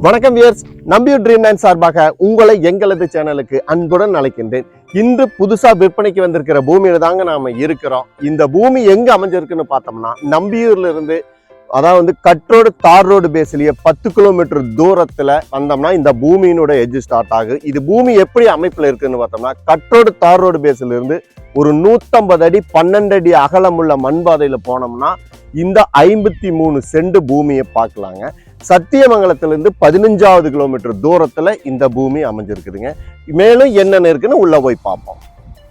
வணக்கம் wears, Nambiyur dream land சார்பாக உங்களை எங்களது சேனலுக்கு அன்புடன் அழைக்கின்றேன். இன்று புதுசா விற்பனைக்கு வந்திருக்கிற பூமியில தாங்க நாம இருக்கிறோம். இந்த பூமி எங்க அமைஞ்சிருக்குன்னு பார்த்தோம்னா, நம்பியூர்ல இருந்து அதாவது கட்ரோடு தார் ரோடு பேஸ்லயே 10 கிலோமீட்டர் தூரத்துல வந்தோம்னா இந்த பூமியினோட எட்ஜ் ஸ்டார்ட் ஆகுது. இது பூமி எப்படி அமைப்புல இருக்குன்னு பார்த்தோம்னா, கட்ரோடு தார் ரோடு பேஸ்ல இருந்து ஒரு 150 அடி 12 அடி அகலமுள்ள மண்பாதையில போனோம்னா இந்த 53 சென்ட் பூமியை பார்க்கலாங்க. சத்தியமங்கலத்திலிருந்து 15வது கிலோமீட்டர் தூரத்துல இந்த பூமி அமைஞ்சிருக்குதுங்க. மேலும் என்னென்ன இருக்குன்னு உள்ள போய் பார்ப்போம்.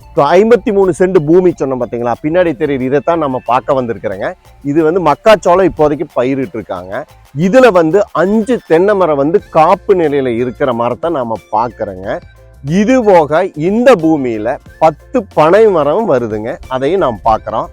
இப்போ 53 சென்ட் பூமி சொன்னோம் பார்த்தீங்களா, பின்னாடி தெரியுது. இதைத்தான் நம்ம பார்க்க வந்திருக்கிறேங்க. இது மக்காச்சோளம் இப்போதைக்கு பயிரிட்டு இருக்காங்க. இதுல 5 தென்னை மரம் காப்பு நிலையில இருக்கிற மரத்தை நாம பார்க்குறோங்க. இது போக இந்த பூமியில 10 பனை மரம் வருதுங்க. அதையும் நாம் பார்க்குறோம்.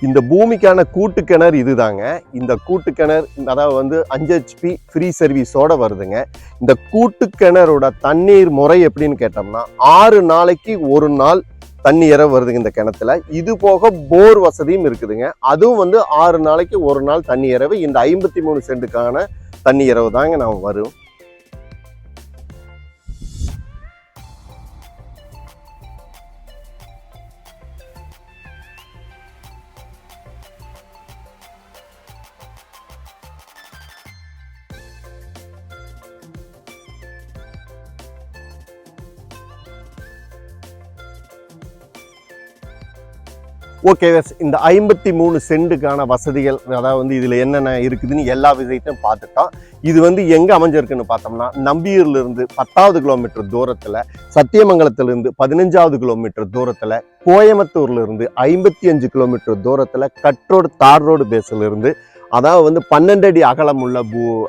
இந்த பூமிக்கான கூட்டு கிணறு இதுதாங்க. இந்த கூட்டு கிணறு அதாவது 5 HP ஃப்ரீ சர்வீஸோட வருதுங்க. இந்த கூட்டு கிணறோட தண்ணீர் முறை எப்படின்னு கேட்டோம்னா, 6 நாளைக்கு ஒரு நாள் தண்ணி இரவு வருதுங்க இந்த கிணத்துல. இது போக போர் வசதியும் இருக்குதுங்க. அதுவும் 6 நாளைக்கு ஒரு நாள் தண்ணி இரவு. இந்த 53 சென்ட்டுக்கான தண்ணி இரவு தாங்க நான் வரும். ஓகே, இந்த 53 சென்ட்டுக்கான வசதிகள், அதாவது இதுல என்னென்ன இருக்குதுன்னு எல்லா விஷயத்தையும் பார்த்துட்டோம். இது எங்க அமைஞ்சிருக்குன்னு பார்த்தோம்னா, நம்பியூர்ல இருந்து 10வது கிலோமீட்டர் தூரத்துல, சத்தியமங்கலத்திலிருந்து 15வது கிலோமீட்டர் தூரத்துல, கோயம்புத்தூர்ல இருந்து 55 கிலோமீட்டர் தூரத்துல, கட்ரோடு தார் ரோடு பேஸ்ல இருந்து அதாவது 12 அடி அகலம் உள்ள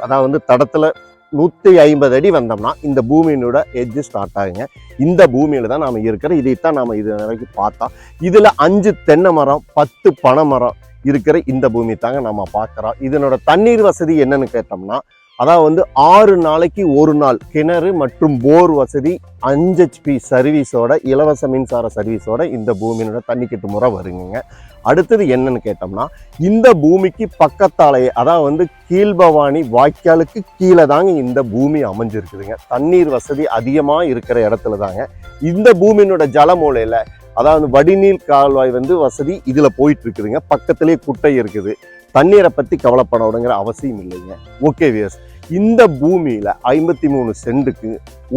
அதாவது தடத்துல 150 அடி வந்தோம்னா இந்த பூமியினோட எட்ஜ் ஸ்டார்ட் ஆகுங்க. இந்த பூமியில தான் நாம இருக்கிறோம். இதைத்தான் நாம இது வரைக்கும் பார்த்தோம். இதுல 5 தென்னை மரம் 10 பனை மரம் இருக்கிற இந்த பூமி தாங்க நம்ம பார்க்குறோம். இதனோட தண்ணீர் வசதி என்னன்னு கேட்டோம்னா, அதாவது 6 நாளைக்கு ஒரு நாள் கிணறு மற்றும் போர் வசதி 5 HP சர்வீஸோட, இலவச மின்சார சர்வீஸோட இந்த பூமியோட தண்ணிக்கட்டு முறை வருங்க. அடுத்தது என்னன்னு கேட்டோம்னா, இந்த பூமிக்கு பக்கத்தாலேயே அதாவது கீழ்பவானி வாய்க்காலுக்கு கீழே தாங்க இந்த பூமி அமைஞ்சிருக்குதுங்க. தண்ணீர் வசதி அதிகமா இருக்கிற இடத்துல தாங்க இந்த பூமியினோட ஜலமூலையில அதாவது வடிநீர் கால்வாய் வசதி இதுல போயிட்டு இருக்குதுங்க. பக்கத்திலேயே குட்டை இருக்குது. தண்ணீரை பத்தி கவலைப்படணுங்கிற அவசியம் இல்லைங்க. ஓகே வியர்ஸ், இந்த பூமியில 53 சென்ட்டுக்கு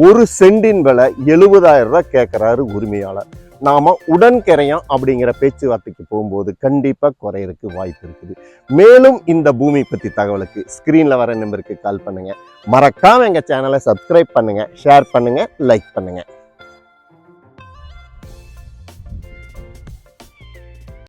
ஒரு சென்டின் விலை 70,000 ரூபாய் கேட்கிறாரு உரிமையாளர். நாம உடன்கரையம் அப்படிங்கிற பேச்சுவார்த்தைக்கு போகும்போது கண்டிப்பா குறையறதுக்கு வாய்ப்பு இருக்குது. மேலும் இந்த பூமி பத்தி தகவலுக்கு ஸ்கிரீன்ல வர நம்பருக்கு கால் பண்ணுங்க. மறக்காம எங்க சேனலை சப்ஸ்கிரைப் பண்ணுங்க, ஷேர் பண்ணுங்க, லைக் பண்ணுங்க.